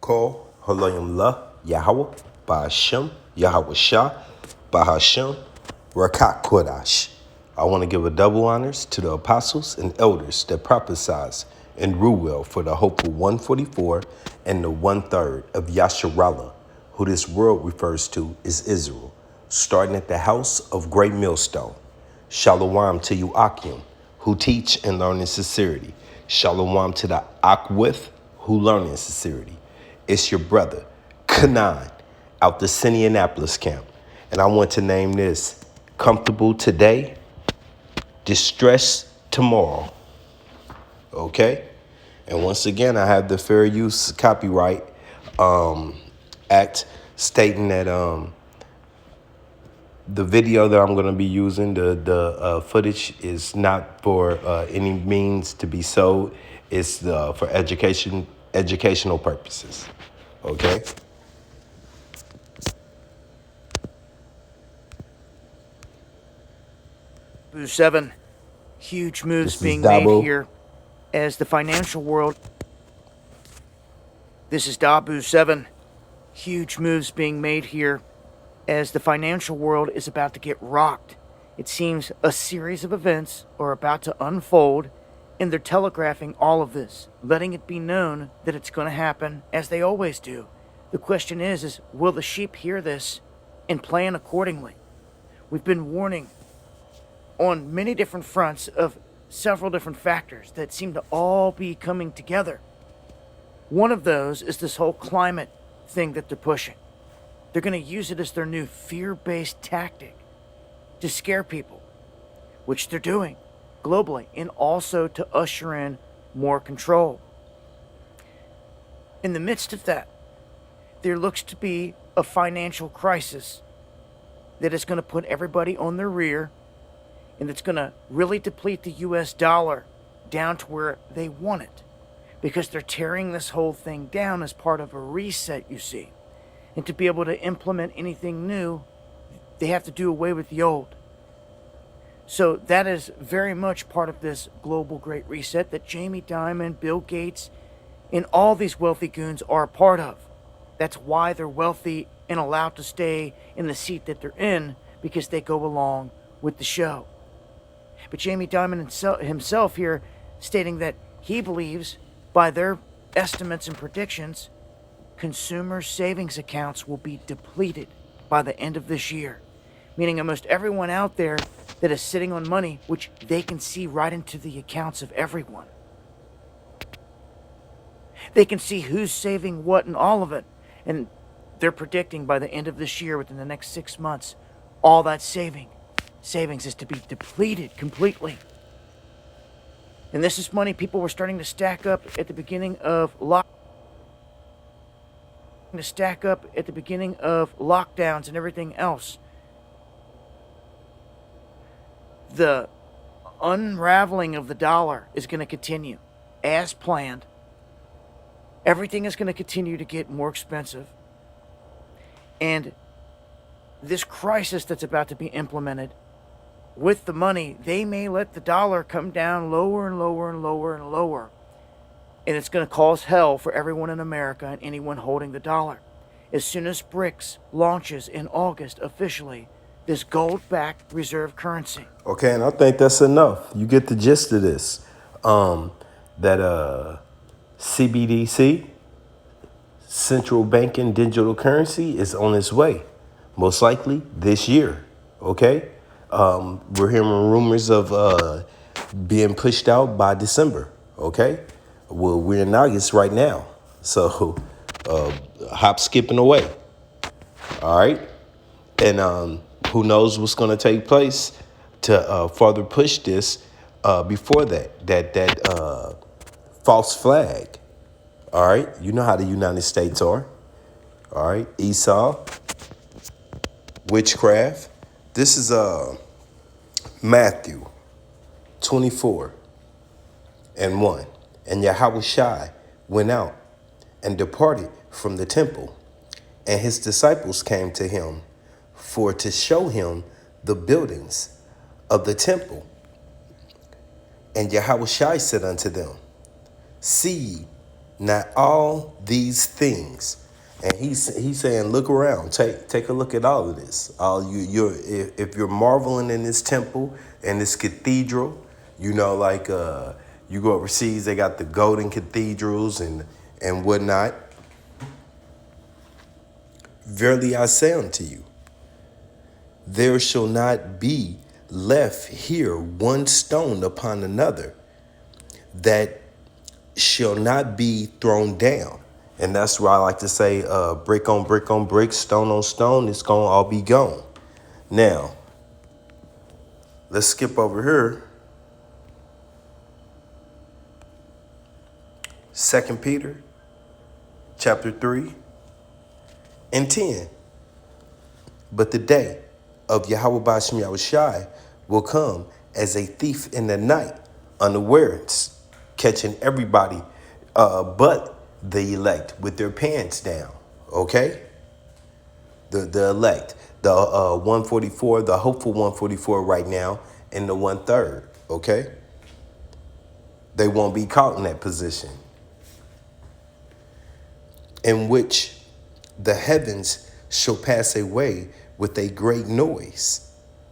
Call Halayim La Yahweh Ba'Hashem Yahweh Shah Ba'Hashem Rakat Kodash. I want to give a double honors to the apostles and elders that prophesied in Ruel for the hopeful 144 and the 1/3 of Yasharallah, who this world refers to as Israel, starting at the house of Great Millstone. Shalom to you, Akim, who teach and learn in sincerity. Shalom to the Akwith, who learn in sincerity. It's your brother, Kanan, out the Cincinnati camp. And I want to name this Comfortable Today, Distress Tomorrow. Okay? And once again, I have the Fair Use Copyright Act stating that the video that I'm going to be using, the footage is not for any means to be sold. It's for educational purposes. Okay? Boo 7, huge moves being made here as the financial world. This is Dabu 7, huge moves being made here as the financial world is about to get rocked. It seems a series of events are about to unfold, and they're telegraphing all of this, letting it be known that it's going to happen as they always do. The question is will the sheep hear this and plan accordingly? We've been warning on many different fronts of several different factors that seem to all be coming together. One of those is this whole climate thing that they're pushing. They're going to use it as their new fear-based tactic to scare people, which they're doing globally, and also to usher in more control. In the midst of that, there looks to be a financial crisis that is going to put everybody on their rear, and it's going to really deplete the US dollar down to where they want it, because they're tearing this whole thing down as part of a reset, you see. And to be able to implement anything new, they have to do away with the old. So that is very much part of this global great reset that Jamie Dimon, Bill Gates, and all these wealthy goons are a part of. That's why they're wealthy and allowed to stay in the seat that they're in, because they go along with the show. But Jamie Dimon himself here stating that he believes, by their estimates and predictions, consumer savings accounts will be depleted by the end of this year. Meaning almost everyone out there that is sitting on money, which they can see right into the accounts of everyone. They can see who's saving what and all of it. And they're predicting by the end of this year, within the next 6 months, all that savings is to be depleted completely. And this is money people were starting to stack up at the beginning of lockdowns and everything else. The unraveling of the dollar is going to continue as planned. Everything is going to continue to get more expensive. And this crisis that's about to be implemented with the money, they may let the dollar come down lower and lower and lower and lower. And it's going to cause hell for everyone in America and anyone holding the dollar. As soon as BRICS launches in August officially, this gold-backed reserve currency. Okay, and I think that's enough. You get the gist of this. That CBDC, central banking digital currency, is on its way, most likely this year. Okay, we're hearing rumors of being pushed out by December. Okay, well, we're in August right now, so hop skipping away. All right, and who knows what's going to take place to further push this before that false flag. All right, you know how the United States are. All right, Esau, witchcraft. This is Matthew 24:1. And Yahushua went out and departed from the temple, and his disciples came to him for to show him the buildings of the temple. And Yahushua said unto them, See Not all these things. And he's saying, look around, take a look at all of this. All if you're marveling in this temple and this cathedral, like you go overseas, they got the golden cathedrals and whatnot. Verily I say unto you, there shall not be left here one stone upon another that shall not be thrown down. And that's why I like to say brick on brick on brick, stone on stone, it's going to all be gone. Now, let's skip over here. 2 Peter chapter 3 and 10. But the day of Yahweh Ba'ashem Yahushai will come as a thief in the night, unawares, catching everybody but the elect with their pants down. Okay? The elect. The 144, the hopeful 144 right now, and the 1/3. Okay? They won't be caught in that position. In which the heavens shall pass away with a great noise.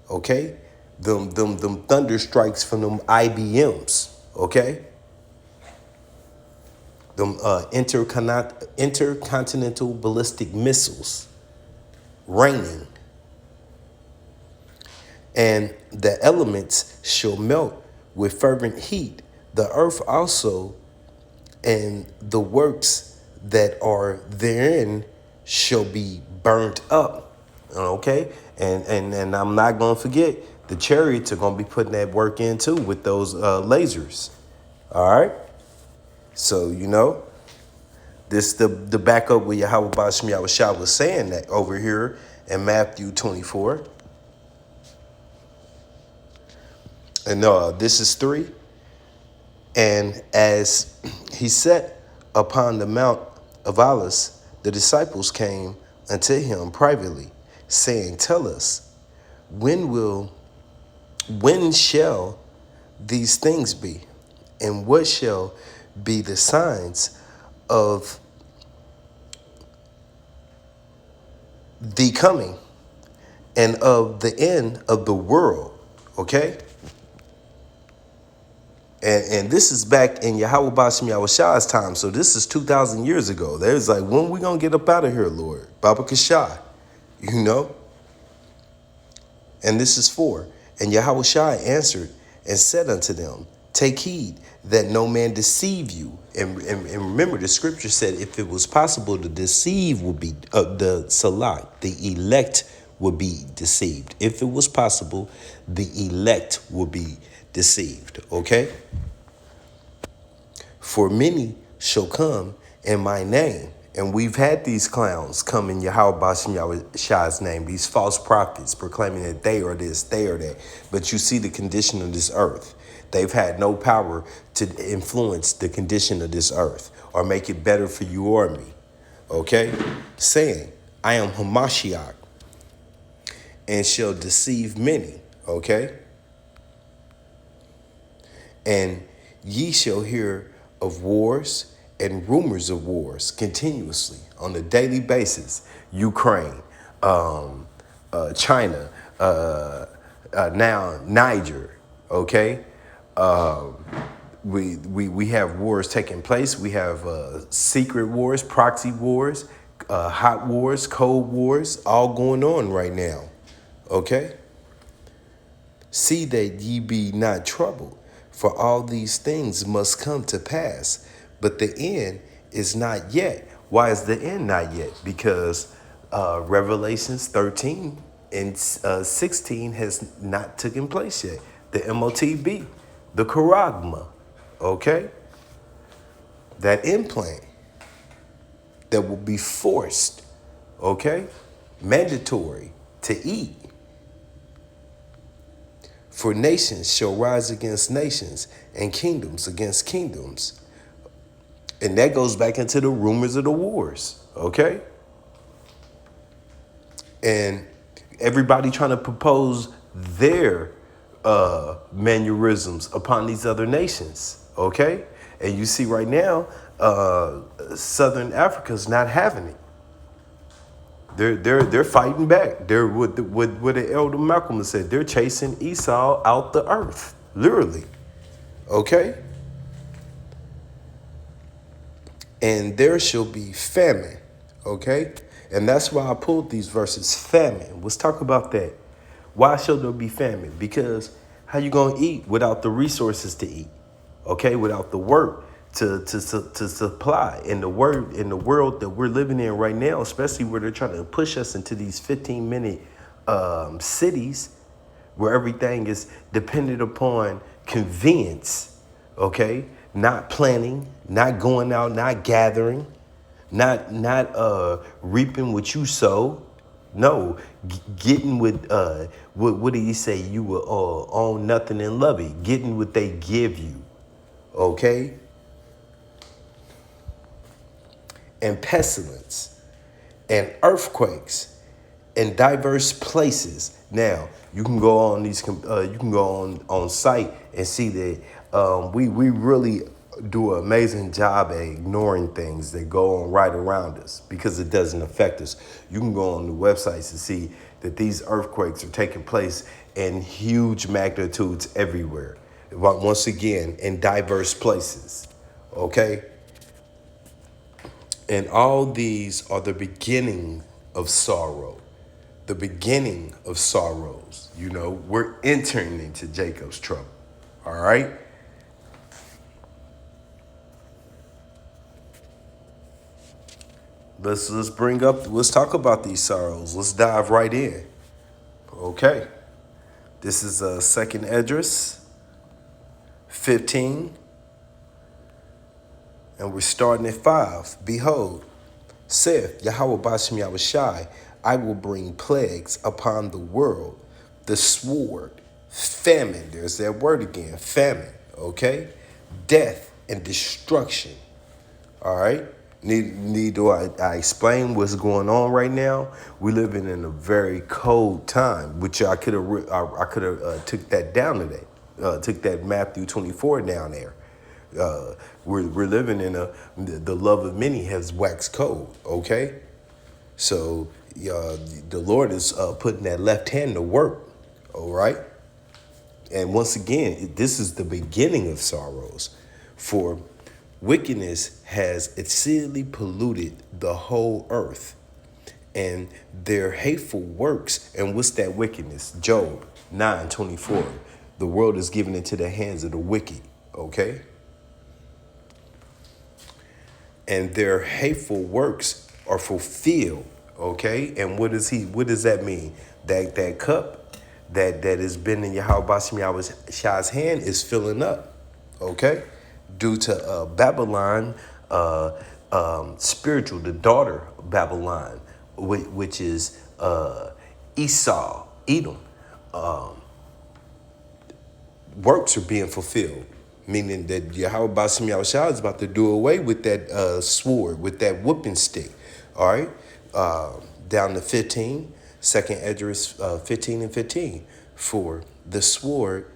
Okay? Them thunder strikes from them IBMs. Okay? Them intercontinental ballistic missiles raining. And the elements shall melt with fervent heat. The earth also and the works that are therein shall be burnt up. Okay? And I'm not going to forget, the chariots are going to be putting that work in too with those lasers. All right? So, this the backup where Yahweh Ba'ashem Yahushua was saying that over here in Matthew 24. And this is 3. And as he sat upon the Mount of Olives, the disciples came unto him privately, saying, tell us, when shall these things be? And what shall be the signs of the coming and of the end of the world? Okay? And this is back in Yahweh Ba'ashem Yahushua's time. So this is 2,000 years ago. There's like, when we going to get up out of here, Lord? Baba Kashai, And this is 4. And Yahushua answered and said unto them, take heed that no man deceive you. And remember, the scripture said if it was possible to deceive would be, the elect would be deceived. If it was possible, the elect would be deceived. Okay? For many shall come in my name. And we've had these clowns come in Yahweh Ba'ashem Yahushua's name, these false prophets proclaiming that they are this, they are that. But you see the condition of this earth. They've had no power to influence the condition of this earth or make it better for you or me. Okay? Saying, I am Hamashiach and shall deceive many. Okay? And ye shall hear of wars and rumors of wars continuously on a daily basis. Ukraine, China, now Niger, okay? We have wars taking place. We have secret wars, proxy wars, hot wars, cold wars, all going on right now, okay? See that ye be not troubled, for all these things must come to pass, but the end is not yet. Why is the end not yet? Because Revelations 13 and 16 has not taken place yet. The MOTB, the charagma, okay? That implant that will be forced, okay? Mandatory to eat. For nations shall rise against nations and kingdoms against kingdoms. And that goes back into the rumors of the wars, okay? And everybody trying to propose their mannerisms upon these other nations, okay? And you see right now, Southern Africa's not having it. They're fighting back. They're what the elder Malcolm said. They're chasing Esau out the earth, literally. Okay. And there shall be famine. Okay. And that's why I pulled these verses. Famine. Let's talk about that. Why shall there be famine? Because how you gonna eat without the resources to eat? Okay, without the work to supply. In the world that we're living in right now, especially where they're trying to push us into these 15-minute cities where everything is dependent upon convenience, okay? Not planning, not going out, not gathering, not reaping what you sow. No, getting with what do you say? You will own nothing and love it. Getting what they give you, okay? And pestilence and earthquakes in diverse places. Now you can go on these. You can go on site and see that we really do an amazing job at ignoring things that go on right around us because it doesn't affect us. You can go on the websites and see that these earthquakes are taking place in huge magnitudes everywhere. But once again, in diverse places. Okay. And all these are the beginning of sorrow, the beginning of sorrows. You know, we're entering into Jacob's trouble. All right. Let's talk about these sorrows. Let's dive right in. Okay. This is Second Esdras 15. And we're starting at 5. Behold, saith Yahweh Bashem Yahushai, I will bring plagues upon the world, the sword, famine. There's that word again, famine, okay? Death and destruction, all right? Need to I explain what's going on right now? We're living in a very cold time, which I could have took that down today, took that Matthew 24 down there. We're living in the love of many has waxed cold, okay? So the Lord is putting that left hand to work, all right? And once again, this is the beginning of sorrows, for wickedness has exceedingly polluted the whole earth, and their hateful works. And what's that wickedness? Job 9:24. The world is given into the hands of the wicked, okay? And their hateful works are fulfilled, okay? And what does that mean? That cup that has been in Yahweh Bashem Yahushai's hand is filling up, okay? Due to Babylon, spiritual, the daughter of Babylon, which is Esau, Edom. Works are being fulfilled, meaning that Yahweh Bashem Yahushua is about to do away with that sword, with that whooping stick. All right, down to 15, 2nd Esdras 15 and 15, for the sword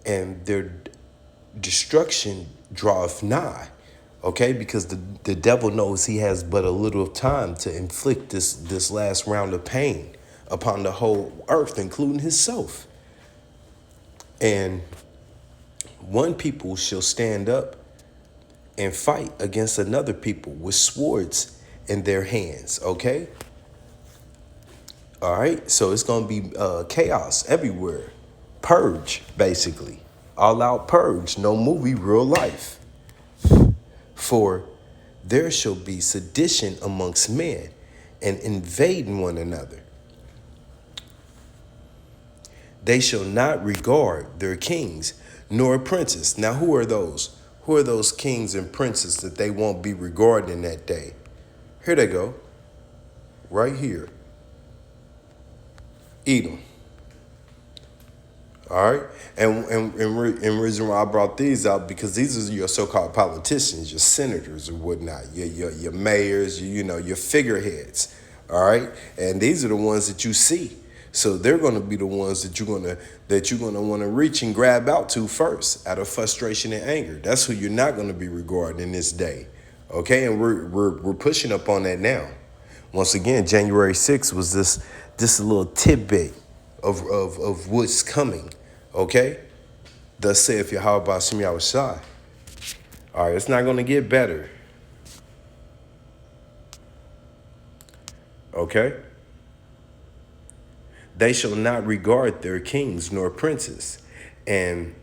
and their destruction draweth nigh. Okay, because the devil knows he has but a little of time to inflict this last round of pain upon the whole earth, including himself. And one people shall stand up and fight against another people with swords in their hands, okay? All right, so it's going to be chaos everywhere. Purge, basically. All out purge, no movie, real life. For there shall be sedition amongst men and invading one another. They shall not regard their kings nor princes. Now, who are those? Who are those kings and princes that they won't be regarded in that day? Here they go. Right here. Edom. All right. And reason why I brought these out, because these are your so-called politicians, your senators or whatnot, your mayors, your figureheads. All right. And these are the ones that you see. So they're going to be the ones that you're going to want to reach and grab out to first out of frustration and anger. That's who you're not going to be regarding in this day. Okay, and we're pushing up on that now. Once again, January 6th was this little tidbit of what's coming. Okay? Thus saith Yahweh Ba'ashem Yahushai. All right, it's not going to get better. Okay? They shall not regard their kings nor princes, and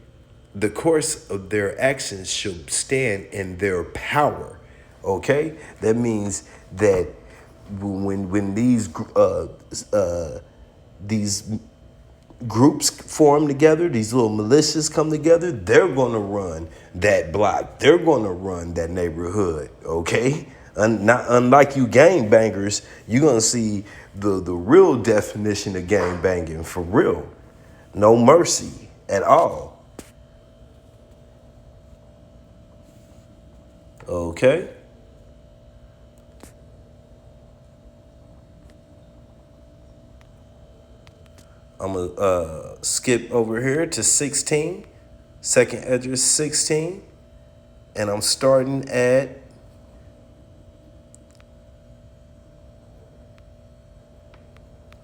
the course of their actions shall stand in their power. Okay? That means that when these groups form together, these little militias come together, they're going to run that block. They're going to run that neighborhood, okay? Not unlike you gangbangers, you're going to see the real definition of gangbanging for real. No mercy at all. Okay? I'm going to skip over here to 16, second Esdras 16, and I'm starting at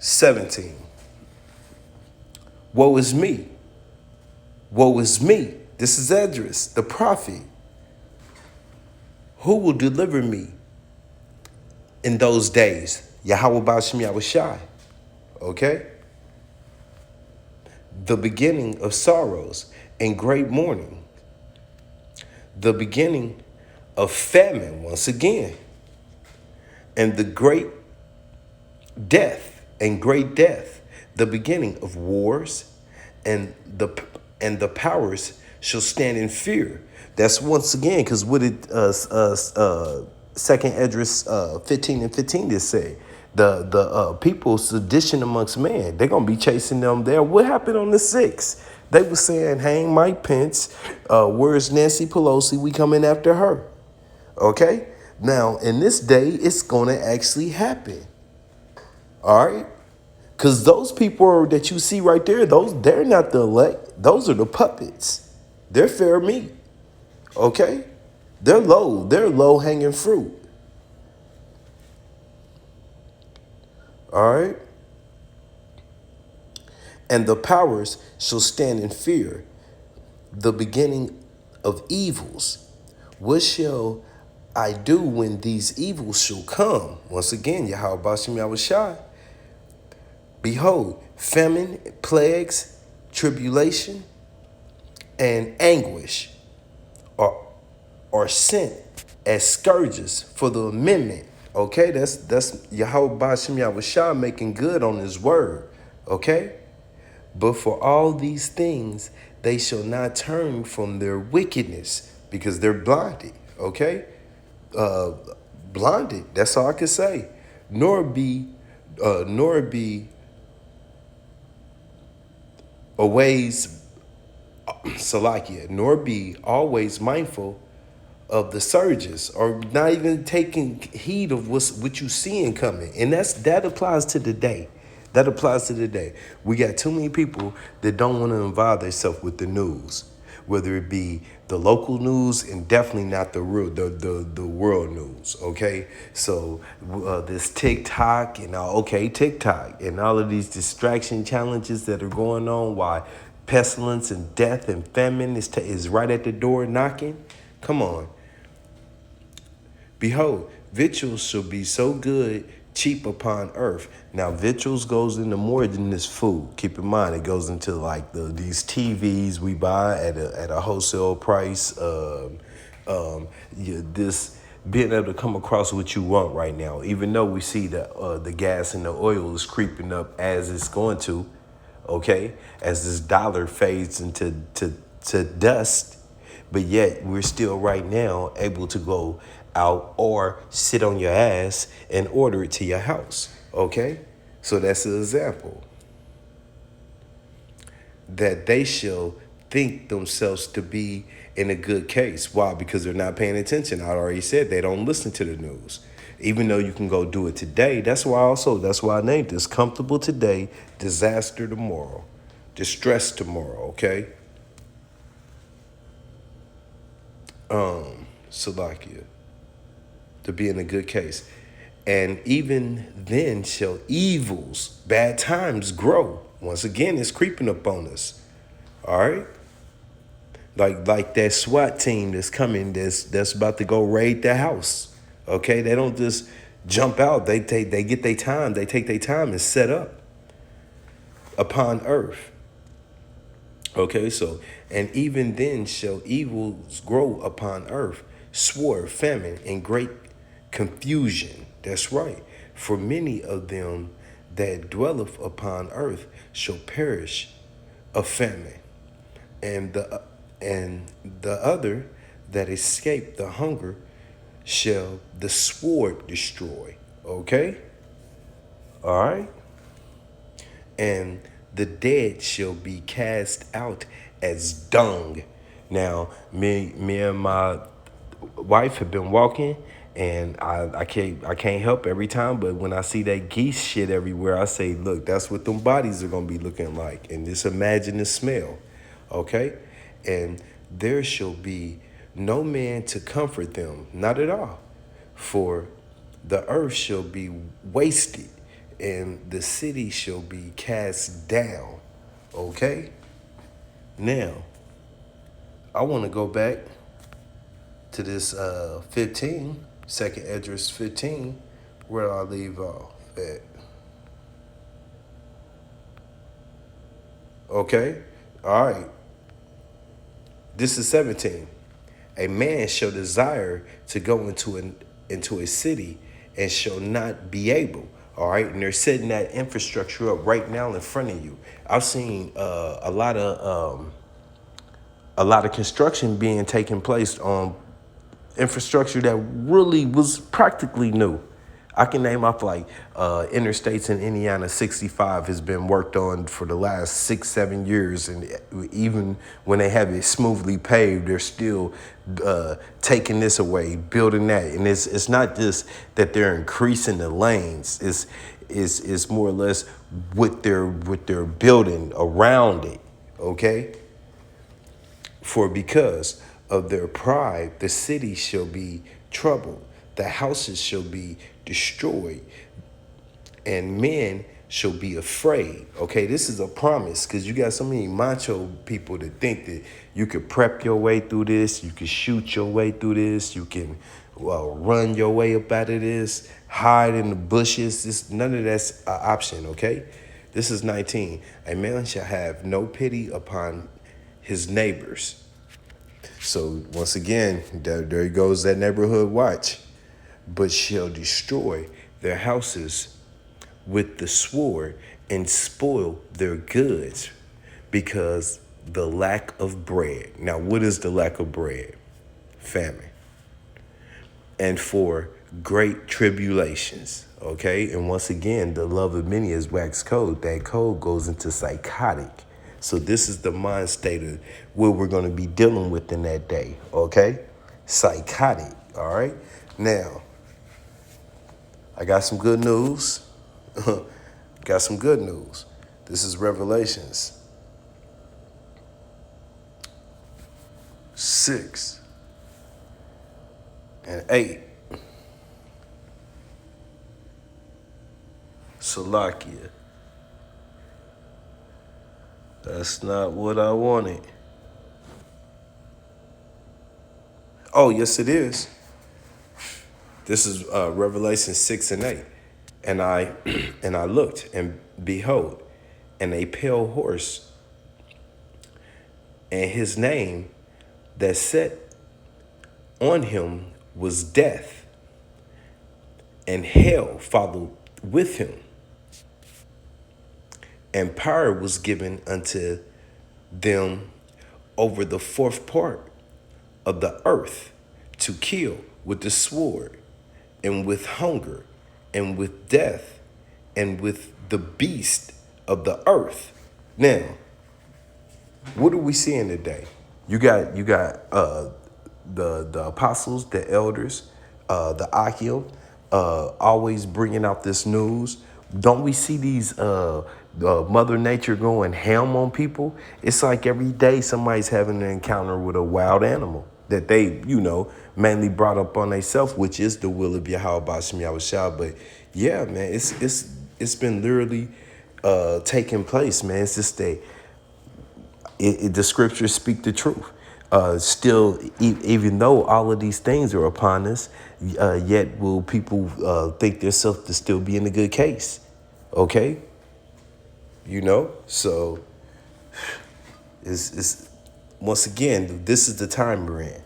17. Woe is me. Woe is me. This is Esdras, the prophet. Who will deliver me in those days? Yahweh Ba'ashem Yahushai. Okay? The beginning of sorrows and great mourning. The beginning of famine once again. And the great death and great death. The beginning of wars, and the powers shall stand in fear. That's once again because what it second Esdras 15 and 15 did say. The people sedition amongst man. They're gonna be chasing them there. What happened on the 6th? They were saying, hang Mike Pence. Where's Nancy Pelosi? We coming after her. Okay? Now, in this day, it's gonna actually happen. All right? Because those people that you see right there, they're not the elect. Those are the puppets. They're fair meat. Okay? They're low hanging fruit. All right? And the powers shall stand in fear, the beginning of evils. What shall I do when these evils shall come? Once again, Yahweh Ba'ashem Yahushai. Behold, famine, plagues, tribulation, and anguish are sent as scourges for the amendment. Okay, that's Yahweh Ba'ashem Yahushua making good on his word. Okay? But for all these things, they shall not turn from their wickedness because they're blinded. Okay? Blinded. That's all I can say. Nor be always Salakia, nor be always mindful of the surges, or not even taking heed of what you seeing coming. And that applies to the day. That applies to the day. We got too many people that don't want to involve themselves with the news, whether it be the local news and definitely not the world news. Okay, so this TikTok and TikTok and all of these distraction challenges that are going on, while pestilence and death and famine is right at the door knocking. Come on. Behold, victuals shall be so good, cheap upon earth. Now, victuals goes into more than this food. Keep in mind, it goes into like these TVs we buy at a wholesale price. This being able to come across what you want right now, even though we see the gas and the oil is creeping up as it's going to, okay, as this dollar fades into to dust. But yet we're still right now able to go out or sit on your ass and order it to your house. Okay? So that's an example. That they shall think themselves to be in a good case. Why? Because they're not paying attention. I already said they don't listen to the news. Even though you can go do it today. That's why I named this Comfortable Today, Disaster Tomorrow. Distress Tomorrow, okay? Salakia. to be in a good case. And even then shall evils, bad times grow. Once again, it's creeping up on us. All right? Like that SWAT team that's coming that's about to go raid the house. Okay? They don't just jump out. They get their time. They take their time and set up upon earth. Okay, so, and even then shall evils grow upon earth, sword, famine, and great confusion. That's right. For many of them that dwelleth upon earth shall perish of famine, and the other that escape the hunger shall the sword destroy. Okay? All right? And the dead shall be cast out as dung. Now, me and my wife have been walking, and I can't help every time, but when I see that geese shit everywhere, I say, look, that's what them bodies are gonna be looking like. And just imagine the smell. Okay? And there shall be no man to comfort them, not at all. For the earth shall be wasted, and the city shall be cast down. Okay? Now, I want to go back to this 15, 2nd Esdras 15, where I leave off at. Okay? All right. This is 17. A man shall desire to go into a city and shall not be able. All right, and they're setting that infrastructure up right now in front of you. I've seen a lot of construction being taken place on infrastructure that really was practically new. I can name off like interstates in Indiana. 65 has been worked on for the last 6-7 years, and even when they have it smoothly paved, they're still taking this away, building that. And it's not just that they're increasing the lanes. It's more or less what they're building around it. Okay. For because of their pride, the city shall be troubled, the houses shall be destroyed, and men shall be afraid. Okay, this is a promise, because you got so many macho people that think that you could prep your way through this, you can shoot your way through this, you can run your way up out of this, hide in the bushes. None of that's an option, okay? This is 19. A man shall have no pity upon his neighbors. So once again, there goes that neighborhood watch. But shall destroy their houses with the sword and spoil their goods because the lack of bread. Now, what is the lack of bread? Famine. And for great tribulations. Okay, and once again, the love of many is wax cold. That cold goes into psychotic. So this is the mind state of what we're going to be dealing with in that day, okay? Psychotic, all right? Now, I got some good news. Got some good news. This is Revelations 6 and 8. Salakia. That's not what I wanted. Oh, yes, it is. This is Revelation 6 and 8. And I and I looked, and behold, and a pale horse, and his name that sat on him was Death, and hell followed with him. And power was given unto them over the fourth part of the earth to kill with the sword, and with hunger, and with death, and with the beast of the earth. Now, what are we seeing today? You got the apostles, the elders, the Akim, always bringing out this news. Don't we see these Mother Nature going ham on people? It's like every day somebody's having an encounter with a wild animal that they, mainly brought up on themselves, which is the will of Yahweh Bashim Yahushua. But yeah, man, it's been literally taking place, man. It's just the scriptures speak the truth. Still, even though all of these things are upon us, yet will people think themselves to still be in a good case? Okay, so it's once again, this is the time we're in.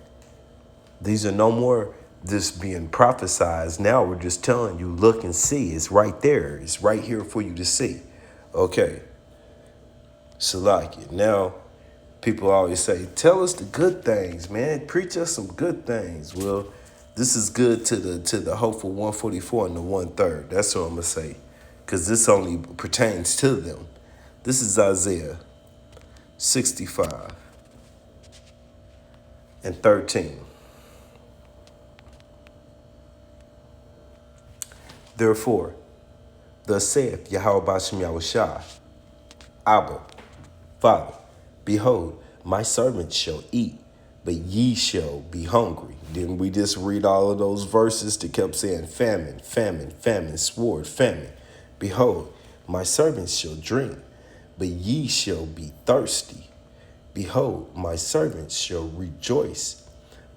These are no more just being prophesized. Now we're just telling you, look and see. It's right there. It's right here for you to see. Okay. Salakia. Now, people always say, tell us the good things, man. Preach us some good things. Well, this is good to the hopeful 144 and the 1/3. That's what I'm going to say. Because this only pertains to them. This is Isaiah 65 and 13. Therefore, thus saith Yahweh Bashim Yahushua, Abba, Father, behold, my servants shall eat, but ye shall be hungry. Didn't we just read all of those verses that kept saying famine, famine, famine, sword, famine? Behold, my servants shall drink, but ye shall be thirsty. Behold, my servants shall rejoice,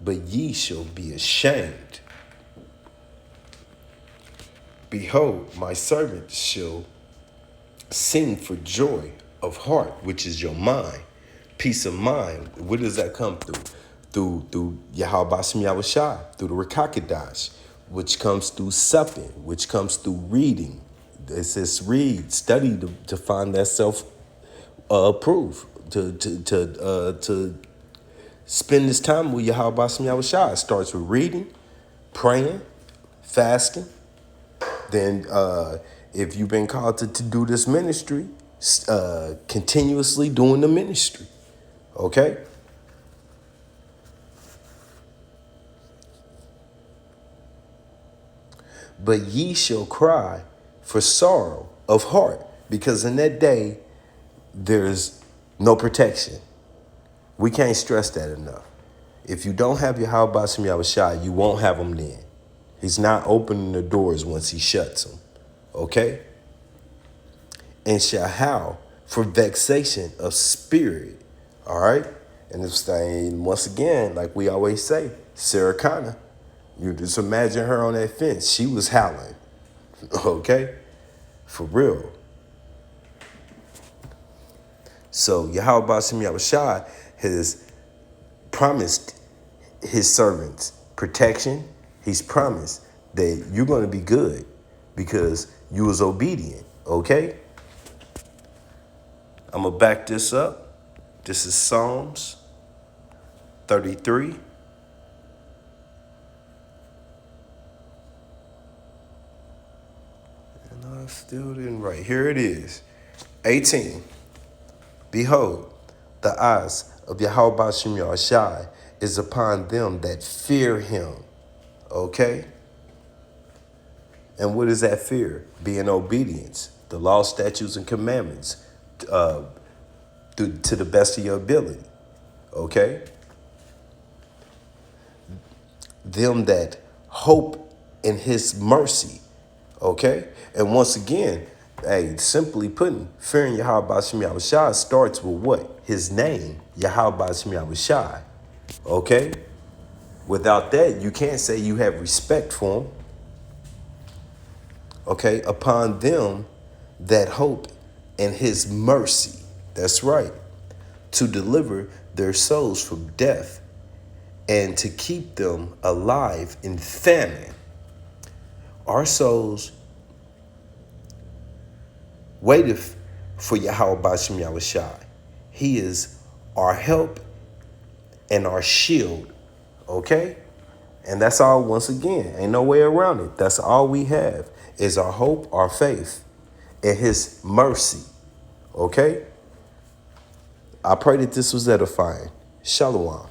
but ye shall be ashamed. Behold, my servants shall sing for joy of heart, which is your mind. Peace of mind. Where does that come through? Through Yahweh Bashim Yahushua, through the Rakakadash, which comes through supping, which comes through reading. It says read, study to find that self approved, to spend this time with Yahweh Bashim Yahushua. It starts with reading, praying, fasting. Then if you've been called to do this ministry, continuously doing the ministry. Okay? But ye shall cry for sorrow of heart, because in that day, there's no protection. We can't stress that enough. If you don't have Yahweh Bashim Yahushua, you won't have him then. He's not opening the doors once he shuts them. Okay? And shall howl for vexation of spirit. All right? And this thing, once again, like we always say, Sarah Connor, you just imagine her on that fence. She was howling. Okay? For real. So Yahweh Bashim Yahushua has promised his servants protection. He's promised that you're going to be good because you was obedient, okay? I'm going to back this up. This is Psalms 33. And I still didn't write. Here it is. 18. Behold, the eyes of Yahweh Bashim Yahushua is upon them that fear him. Okay? And what is that fear? Being obedience, the law, statutes, and commandments to the best of your ability. Okay? Them that hope in his mercy. Okay? And once again, hey, simply putting, fearing Yahweh Bashim Yahushua starts with what? His name, Yahweh Bashim Yahushua. Okay? Without that, you can't say you have respect for him. Okay? Upon them that hope in his mercy. That's right. To deliver their souls from death and to keep them alive in famine. Our souls waiteth for Yahweh Bashim Yahushua. He is our help and our shield. Okay? And that's all, once again, ain't no way around it. That's all we have is our hope, our faith, and his mercy. Okay? I pray that this was edifying. Shalom.